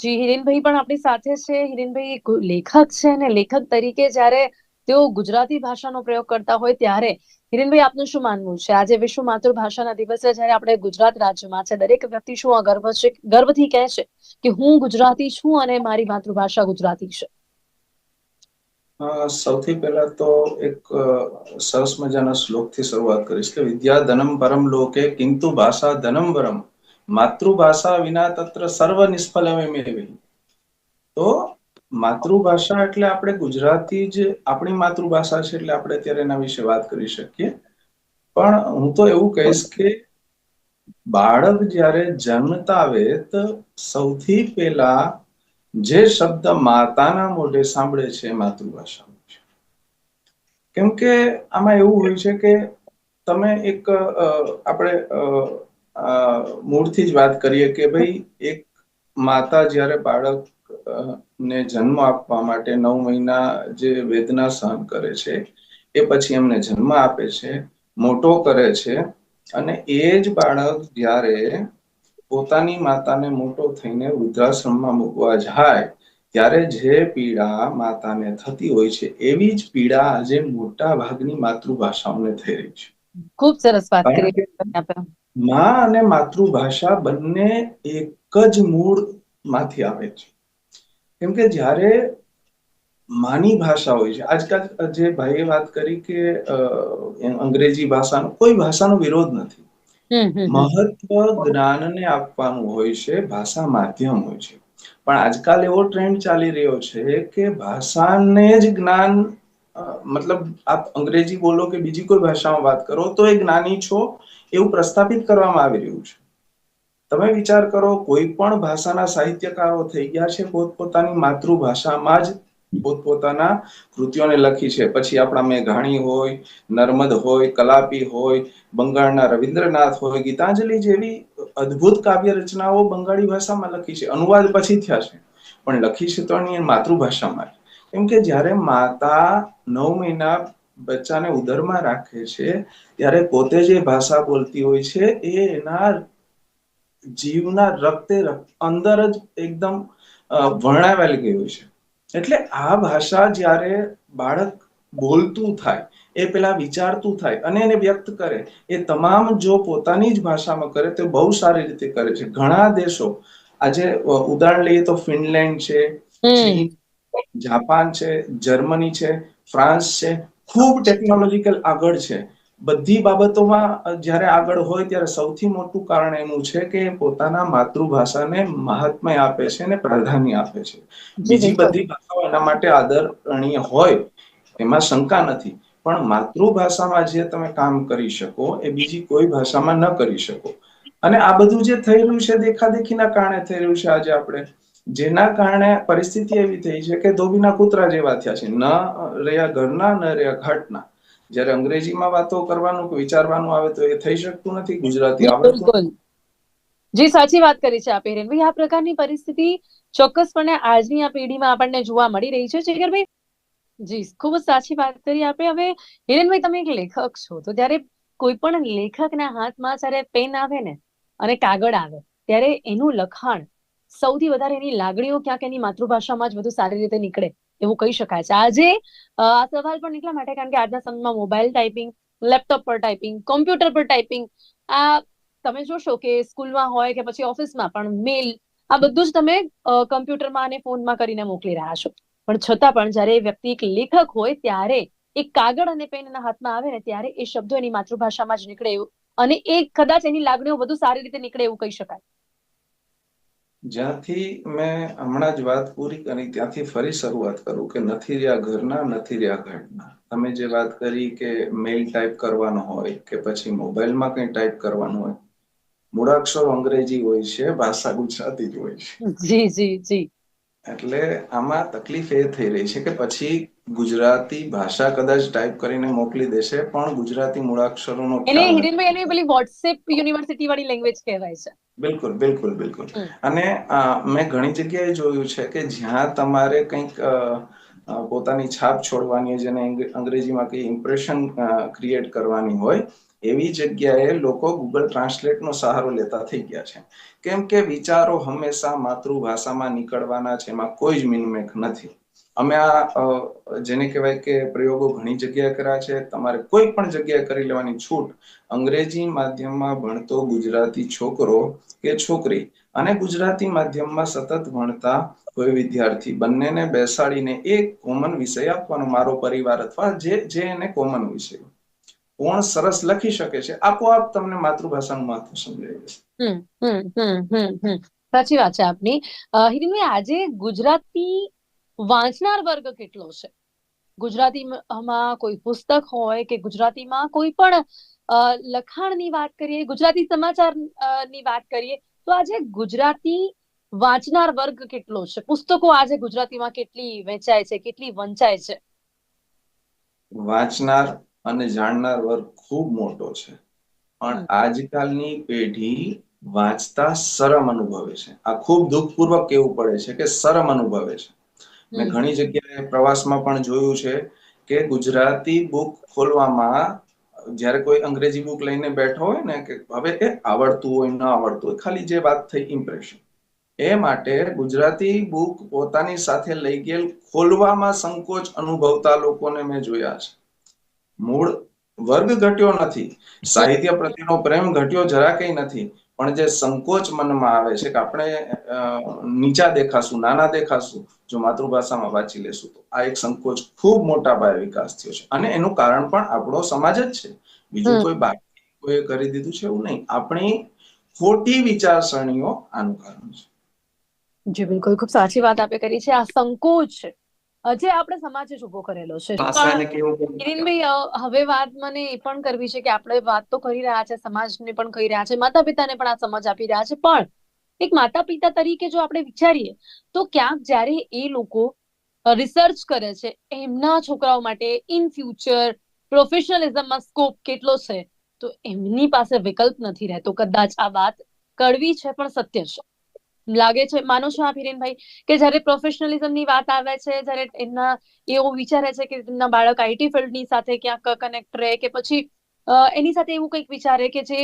જી હિરેનભાઈ પણ આપણી સાથે છે. હિરેનભાઈ એક લેખક છે અને લેખક તરીકે જ્યારે તેઓ ગુજરાતી ભાષાનો પ્રયોગ કરતા હોય ત્યારે હિરેનભાઈ આપનું શું માનવું છે? આજે વિશ્વ માતૃભાષાના દિવસે જ્યારે આપણે ગુજરાત રાજ્યમાં છે, દરેક વ્યક્તિ શું આ ગર્વ છે, ગર્વથી કહે છે કે હું ગુજરાતી છું અને મારી માતૃભાષા ગુજરાતી છે. સૌથી પહેલા તો એક સરસ મજાના શ્લોકથી શરૂઆત કરીશ કે વિદ્યા ધનમ પરમ લોકે કિંતુ ભાષા ધનમ વરમ માતૃભાષા વિના તત્ર સર્વ નિષ્ફલમેવ. તો માતૃભાષા એટલે આપણે ગુજરાતી જ આપણી માતૃભાષા છે એટલે આપણે અત્યારે એના વિશે વાત કરી શકીએ. પણ હું તો એવું કહીશ કે બાળક જ્યારે જન્મતા આવે તો સૌથી પહેલા જે શબ્દ માતાના મોઢે સાંભળે છે એ માતૃભાષા. કેમ કે આમાં એવું હોય છે કે તમે એક આપણે મૂળથી જ વાત કરીએ કે ભાઈ એક માતા જ્યારે બાળક ને જન્મ આપવા માટે 9 મહિના જે વેદના સહન કરે છે એ પછી એમને જન્મ આપે છે, મોટો કરે છે અને એ જ બાળક જ્યારે પોતાની માતાને મોટો થઈને વૃદ્ધાશ્રમમાં મૂકવા જાય ત્યારે જે પીડા માતાને થતી હોય છે એવી જ પીડા આજે મોટા ભાગની માતૃભાષાઓને થઈ રહી છે. ખૂબ સરસ વાત કારણ કરી કે આપે. માં અને માતૃભાષા બંને એક જ મૂળ માંથી આવે છે. કેમ કે જ્યારે માની ભાષા હોય છે, આજકાલ જે ભાઈએ વાત કરી કે અંગ્રેજી ભાષાનો કોઈ ભાષાનો વિરોધ નથી. મહત્વ જ્ઞાનને આપવાનું હોય છે, ભાષા માધ્યમ હોય છે. પણ આજકાલ એવો ટ્રેન્ડ ચાલી રહ્યો છે કે ભાષાને જ જ્ઞાન મતલબ આપ અંગ્રેજી બોલો કે બીજી કોઈ ભાષામાં વાત કરો તો એ જ્ઞાની છો એવું પ્રસ્થાપિત કરવામાં આવી રહ્યું છે. તમે વિચાર કરો કોઈ પણ ભાષાના સાહિત્યકારો થઈ ગયા છે પોતપોતાની માતૃભાષામાં જ પોતપોતાના કૃતિઓને લખી છે. પછી આપણા મેઘાણી હોય, નર્મદ હોય, કલાપી હોય, બંગાળના રવિન્દ્રનાથ હોય, ગીતાંજલિ જેવી અદ્ભુત કાવ્ય રચનાઓ બંગાળી ભાષામાં લખી છે. અનુવાદ પછી થયા છે પણ લખી છે તો એની માતૃભાષામાં. કેમ કે જયારે માતા 9 મહિના બચ્ચાને ઉદરમાં રાખે છે ત્યારે પોતે જે ભાષા બોલતી હોય છે એ એના જીવના રક્તે અંદર જ એકદમ વર્ણાવેલી ગયું છે. એટલે આ ભાષા જ્યારે બાળક બોલતું થાય, એ પેલા વિચારતું થાય અને એને વ્યક્ત કરે, એ તમામ જો પોતાની જ ભાષામાં કરે તો બહુ સારી રીતે કરે છે. ઘણા દેશો આજે ઉદાહરણ લઈએ તો ફિનલેન્ડ છે, ચીન, જાપાન છે, જર્મની છે, ફ્રાન્સ છે, ખૂબ ટેકનોલોજીકલ આગળ છે. બધી બાબતોમાં જયારે આગળ હોય ત્યારે સૌથી મોટું કારણ એનું છે કે પોતાના માતૃભાષાને મહાત્મ્ય આપે છે અને પ્રાધાન્ય આપે છે. જી બીજી બિલકુલ. બધી ભાષાઓ એના માટે આદરણીય હોય એમાં શંકા નથી, પણ માતૃભાષામાં જે તમે કામ કરી શકો એ બીજી કોઈ ભાષામાં ન કરી શકો. અને આ બધું જે થઈ રહ્યું છે દેખાદેખીના કારણે થઈ રહ્યું છે. આજે આપણે જેના કારણે પરિસ્થિતિ એવી થઈ છે કે ધોબીના કૂતરા જેવા થયા છે. ન રહ્યા ઘરના ન રહ્યા ઘાટના. જયારે અંગ્રેજીમાં વાતો કરવાનું કે વિચારવાનું આવે તો એ થઈ શકતું નથી, ગુજરાતી જી આવડતું બિલકુલ. જી સાચી વાત કરી છે આપે હિરેનભાઈ. આ પ્રકારની પરિસ્થિતિ ચોક્કસપણે આજની આ પેઢીમાં આપણને જોવા મળી રહી છે. જીગરભાઈ, જી ખૂબ જ સાચી વાત કરી આપે. હવે હિરેનભાઈ, તમે એક લેખક છો તો ત્યારે કોઈ પણ લેખકના હાથમાં જ્યારે પેન આવે ને અને કાગળ આવે ત્યારે એનું લખાણ સૌથી વધારે એની લાગણીઓ ક્યાંક એની માતૃભાષામાં જ વધુ સારી રીતે નીકળે એવું કહી શકાય છે. આજે આ સવાલ પણ એટલા માટે કારણ કે આજના સમયમાં મોબાઈલ ટાઈપિંગ, લેપટોપ પર ટાઈપિંગ, કોમ્પ્યુટર પર ટાઈપિંગ, આ તમે જોશો કે સ્કૂલમાં હોય કે પછી ઓફિસમાં પણ મેલ, આ બધું જ તમે કમ્પ્યુટરમાં અને ફોનમાં કરીને મોકલી રહ્યા છો. પણ છતાં પણ જયારે વ્યક્તિ એક લેખક હોય ત્યારે એક કાગળ અને પેન એના હાથમાં આવે ને ત્યારે એ શબ્દો એની માતૃભાષામાં જ નીકળે એવું અને એ કદાચ એની લાગણીઓ વધુ સારી રીતે નીકળે એવું કહી શકાય. જ્યાંથી મેં હમણાં જ વાત પૂરી કરી ત્યાંથી ફરી શરૂઆત કરું કે નથી રહ્યા ઘરના, નથી રહ્યા ઘાટના. તમે જે વાત કરી કે મેલ ટાઈપ કરવાનો હોય કે પછી મોબાઈલમાં કઈ ટાઈપ કરવાનું હોય, મૂળાક્ષરો અંગ્રેજી હોય છે, ભાષા ગુજરાતી જ હોય છે. જી જી જી. એટલે આમાં તકલીફ એ થઈ રહી છે કે પછી ગુજરાતી ભાષા કદાચ ટાઈપ કરીને મોકલી દેશે પણ ગુજરાતી મૂળાક્ષરોનો એને ખ્યાલ નથી. હિરેનભાઈ એને પેલી વોટ્સએપ યુનિવર્સિટી વાળી લેંગ્વેજ કહેવાય છે. બિલકુલ બિલકુલ બિલકુલ. અને મેં ઘણી જગ્યાએ જોયું છે કે જ્યાં તમારે કંઈક પોતાની છાપ છોડવાની, જેને અંગ્રેજીમાં કઈ ઇમ્પ્રેશન ક્રિએટ કરવાની હોય, એવી જગ્યાએ લોકો ગૂગલ ટ્રાન્સલેટનો સહારો લેતા થઈ ગયા છે, કેમ કે વિચારો હંમેશા માતૃભાષામાં નીકળવાના છે, એમાં કોઈ જ મિનમેક નથી. અમે જેને કહેવાય કે પ્રયોગો ઘણી જગ્યાએ કર્યા છે. તમારે કોઈ પણ જગ્યાએ કરી લેવાની છૂટ. અંગ્રેજી માધ્યમમાં ભણતો ગુજરાતી છોકરો કે છોકરી અને ગુજરાતી માધ્યમમાં સતત ભણતા કોઈ વિદ્યાર્થી, બંનેને બેસાડીને એક કોમન વિષય આપવાનો, મારો પરિવાર અથવા જે એને કોમન વિષય કોણ સરસ લખી શકે છે, આપોઆપ તમને માતૃભાષાનું મહત્વ સમજાઈ જશે. સાચી વાત છે આપની. હિરેનભાઈ, આજે ગુજરાતી વાંચનાર વર્ગ કેટલો છે? ગુજરાતીમાં કોઈ પુસ્તક હોય કે ગુજરાતીમાં કોઈ પણ લખાણની વાત કરીએ, ગુજરાતી સમાચાર ની વાત કરીએ, તો આજે ગુજરાતી વાંચનાર વર્ગ કેટલો છે? પુસ્તકો આજે ગુજરાતીમાં કેટલી વેચાય છે, કેટલી વંચાય છે? વાંચનાર અને જાણનાર વર્ગ ખૂબ મોટો છે, પણ આજકાલની પેઢી વાંચતા શરમ અનુભવે છે. આ ખૂબ દુઃખપૂર્વક કહેવું પડે છે કે શરમ અનુભવે છે. મેં ઘણી જગ્યાએ પ્રવાસમાં પણ જોયું છે કે ગુજરાતી બુક ખોલવામાં, જયારે કોઈ અંગ્રેજી બુક લઈને બેઠો હોય ને, કે હવે એ આવડતું હોય ન આવડતું હોય, ખાલી જે વાત થઈ ઇમ્પ્રેશન, એ માટે ગુજરાતી બુક પોતાની સાથે લઈ ગયેલ ખોલવામાં સંકોચ અનુભવતા લોકોને મેં જોયા છે. મૂળ વર્ગ ઘટ્યો નથી, સાહિત્ય પ્રત્યેનો પ્રેમ ઘટ્યો જરા કઈ નથી, પણ જે સંકોચ મનમાં આવે છે કે આપણે નીચા દેખાશું, નાના દેખાશું જો માતૃભાષામાં વાંચી લેશું તો, આ એક સંકોચ ખૂબ મોટા પાયે વિકાસ થયો છે. અને એનું કારણ પણ આપણો સમાજ જ છે, બીજું કોઈ બાકી કોઈ કરી દીધું છે એવું નહીં. આપણી ખોટી વિચારસરણીઓ આનું કારણ છે. જી બિલકુલ, ખૂબ સાચી વાત આપે કરી છે. આ સંકોચ જે આપણે સમાજે જ ઉભો કરેલો છે. કિરીનભાઈ, હવે વાત મને એ પણ કરવી છે કે આપણે વાત તો કરી રહ્યા છે, સમાજને પણ કહી રહ્યા છે, માતા પિતાને પણ આ સમજ આપી રહ્યા છે, પણ એક માતા પિતા તરીકે જો આપણે વિચારીએ તો ક્યાંક જ્યારે એ લોકો રિસર્ચ કરે છે એમના છોકરાઓ માટે ઇન ફ્યુચર પ્રોફેશનલિઝમમાં સ્કોપ કેટલો છે, તો એમની પાસે વિકલ્પ નથી રહેતો. કદાચ આ વાત કડવી છે પણ સત્ય છે. લાગે છે, માનો છો આપ હિરેનભાઈ, કે જયારે પ્રોફેશનલિઝમની વાત આવે છે, જયારે એમના એવું વિચારે છે કે તેમના બાળક આઈટી ફિલ્ડની સાથે ક્યાંક કનેક્ટ રહે, કે પછી એની સાથે એવું કંઈક વિચારે કે જે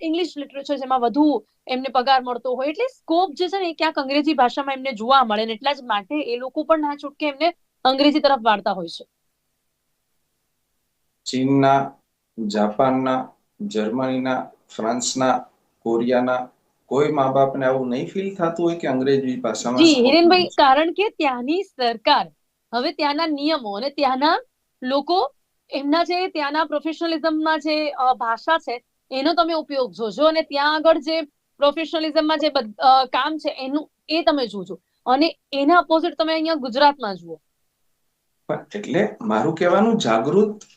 ઇંગ્લિશ લિટરેચર જેમાં વધુ એમને પગાર મળતો હોય, એટલે સ્કોપ જે છે ને એ ક્યાંક અંગ્રેજી ભાષામાં એમને જોવા મળે, ને એટલા જ માટે એ લોકો પણ ના છૂટકે એમને અંગ્રેજી તરફ વાળતા હોય છે. ચીનના, જાપાનના, જર્મનીના, ફ્રાન્સના, કોરિયાના કોઈ મા બાપને આવું નહીં ફીલ થતું હોય કે અંગ્રેજી ભાષામાં જી સ્કોપ હિરેનભાઈ, નથી? કારણ કે ત્યાંની સરકાર, હવે ત્યાંના નિયમો અને ત્યાંના લોકો, એમના જે ત્યાંના પ્રોફેશનલિઝમમાં જે ભાષા છે એનો તમે ઉપયોગ જોજો, અને ત્યાં આગળ જે પ્રોફેશનલિઝમમાં જે કામ છે એનું એ તમે જોજો, અને એના ઓપોઝિટ તમે અહીંયા ગુજરાતમાં જુઓ. એટલે મારું કહેવાનું, જાગૃત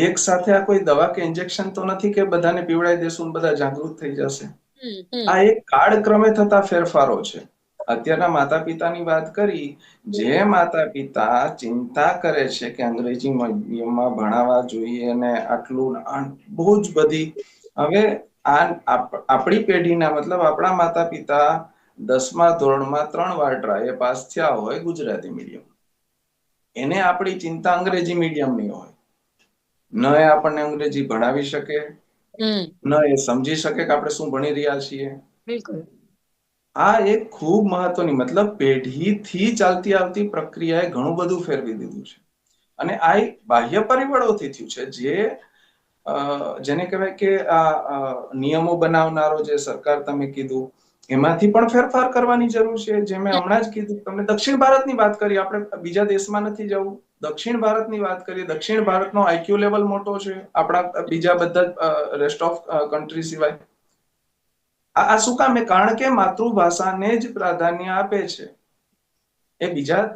એક સાથે આ કોઈ દવા કે ઇન્જેક્શન તો નથી કે બધાને પીવડાવી દેશું ને બધા જાગૃત થઈ જશે. આ એક કાળક્રમે થતા ફેરફારો છે. અત્યારના માતા પિતાની વાત કરી, જે માતા પિતા ચિંતા કરે છે કે અંગ્રેજી મીડિયમમાં ભણાવવા જોઈએ અને આટલું બહુ જ બધી, હવે આપણી પેઢીના, મતલબ આપણા માતા પિતા 10મા ધોરણમાં 3 વાર ટ્રાય પાસ થયા હોય ગુજરાતી મીડિયમ, એને આપણી ચિંતા અંગ્રેજી મીડિયમની હોય. ન એ આપણને અંગ્રેજી ભણાવી શકે, ન એ સમજી શકે કે આપણે શું ભણી રહ્યા છીએ. બિલકુલ. આ એક ખૂબ મહત્વની, મતલબ પેઢીથી ચાલતી આવતી પ્રક્રિયાએ ઘણું બધું ફેરવી દીધું છે. અને આ એક બાહ્ય પરિબળોથી થયું છે, જેને કહેવાય કે આ નિયમો બનાવનારો જે સરકાર તમે કીધું, એમાંથી પણ ફેરફાર કરવાની જરૂર છે. જે મેં હમણાં જ કીધું, તમને દક્ષિણ ભારતની વાત કરી, આપણે બીજા દેશમાં નથી જવું, દક્ષિણ ભારતની વાત કરીએ. દક્ષિણ ભારતનો આઈક્યુ લેવલ મોટો છે આપણા બીજા બધા રેસ્ટ ઓફ કન્ટ્રી સિવાય. આ શું કામ? કારણ કે માતૃભાષાને જ પ્રાધાન્ય આપે છે. એ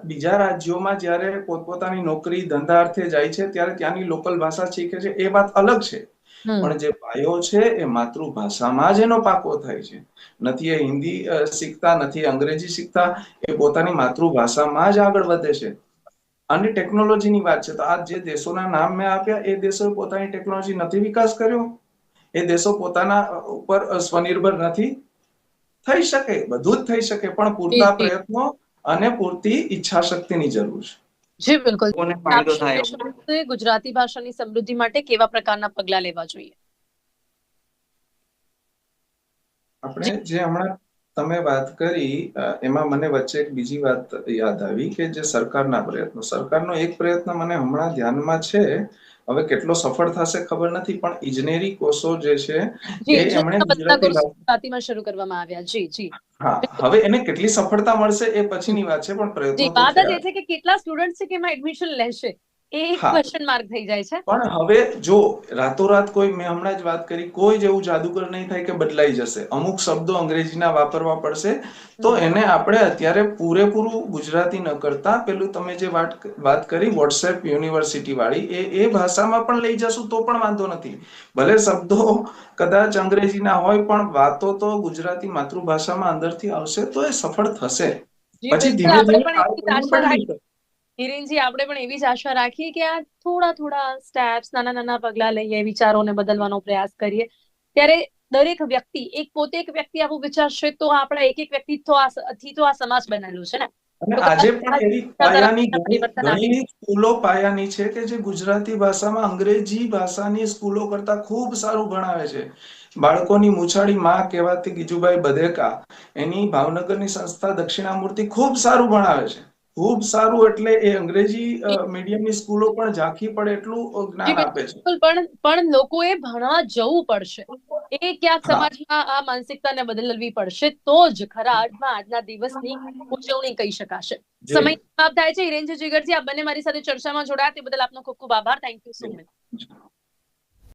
બીજા રાજ્યોમાં જ્યારે પોતપોતાની નોકરી ધંધા અર્થે જાય છે ત્યારે ત્યાંની લોકલ ભાષા શીખે છે, એ વાત અલગ છે. પણ જે પાયો છે એ માતૃભાષામાં જ એનો પાકો થાય છે. નથી એ હિન્દી શીખતા, નથી અંગ્રેજી શીખતા, એ પોતાની માતૃભાષામાં જ આગળ વધે છે. અને ટેકનોલોજીની વાત છે તો આ જે દેશોના નામ મેં આપ્યા, એ દેશોએ પોતાની ટેકનોલોજી નથી વિકાસ કર્યો, એ દેશો પોતાના ઉપર સ્વનિર્ભર નથી થઈ શકે. બધું જ થઈ શકે, પણ પૂરતા પ્રયત્નો અને પૂરતી ઈચ્છા શક્તિની જરૂર છે. જી બિલકુલ. ગુજરાતી ભાષાની સમૃદ્ધિ માટે કેવા પ્રકારના પગલા લેવા જોઈએ? આપણે જે હમણાં તમે વાત કરી એમાં મને વચ્ચે એક બીજી વાત યાદ આવી કે જે સરકારનો એક પ્રયત્ન મને હમણાં ધ્યાનમાં છે, હવે કેટલો સફળ થશે ખબર નથી, પણ ઇજનેરી કોર્સો જે છે જી, એ એમણે જેટલા બધા ગુજરાતી કોર્સ ગુજરાતીમાં શરૂ કરવામાં આવ્યા. જી જી. હા, હવે એને કેટલી સફળતા મળશે એ પછીની વાત છે, પણ જી, પ્રયત્નો તો વાત જ થયા. એ છે કે કેટલા સ્ટુડન્ટ છે કે એમાં એડમિશન લેશે, એ એક હા, ક્વેશ્ચન માર્ક થઈ જાય છે. પણ હવે જો રાતોરાત કોઈ, મેં હમણાં જ વાત કરી, કોઈ જેવું જાદુગર નહીં થાય કે બદલાઈ જશે. અમુક શબ્દો અંગ્રેજીના વાપરવા પડશે, તો એને આપણે અત્યારે પૂરેપૂરું ગુજરાતી ન કરતા પેલું તમે જે વાત કરી વોટ્સએપ યુનિવર્સિટી વાળી, એ ભાષામાં પણ લઈ જશું તો પણ વાંધો નથી. ભલે શબ્દો કદાચ અંગ્રેજીના હોય, પણ વાતો તો ગુજરાતી માતૃભાષામાં અંદરથી આવશે તો એ સફળ થશે. જી પછી બિલકુલ, ધીમે આપણે ધીમે પણ આ એવી જ એનું આશા બદલી રાખીએ, હિરેનજી, આપણે પણ એવી જ આશા રાખીએ કે આ થોડા થોડા સ્ટેપ્સ, નાના નાના પગલા લઈએ, વિચારોને બદલવાનો પ્રયાસ કરીએ, ત્યારે દરેક વ્યક્તિ, પોતે એક વ્યક્તિ આવું વિચારશે તો આપણા એક એક વ્યક્તિ તો આ સમાજ બનેલું છે ને. અને તો આજે કદાચ પણ એવી આ તરફ પાયાની પરિવર્તન આવી. ઘણી સ્કૂલો પાયાની છે કે જે ગુજરાતી ભાષામાં અંગ્રેજી ભાષાની સ્કૂલો કરતા ખૂબ સારું ભણાવે છે. બાળકોની મૂછાળી માં કહેવાતી ગીજુભાઈ બધેકા, એની ભાવનગરની સંસ્થા દક્ષિણામૂર્તિ ખૂબ સારું ભણાવે છે. ખૂબ સારું, એટલે એ અંગ્રેજી મીડિયમની સ્કૂલો પણ ઝાંખી પડે એટલું જી જ્ઞાન આપે છે. બિલકુલ, પણ લોકોએ ભણવા જવું પડશે. એ ક્યાંક હા, સમાજમાં આ માનસિકતાને બદલવી પડશે, તો જ ખરા અર્થમાં આજના દિવસની ઉજવણી કહી શકાશે. સમય જી. સમાપ્ત થાય છે. હિરેનજી જીગરજી, આપ બંને મારી સાથે ચર્ચામાં જોડાયા તે બદલ આપનો ખૂબ ખૂબ આભાર. Thank you so much.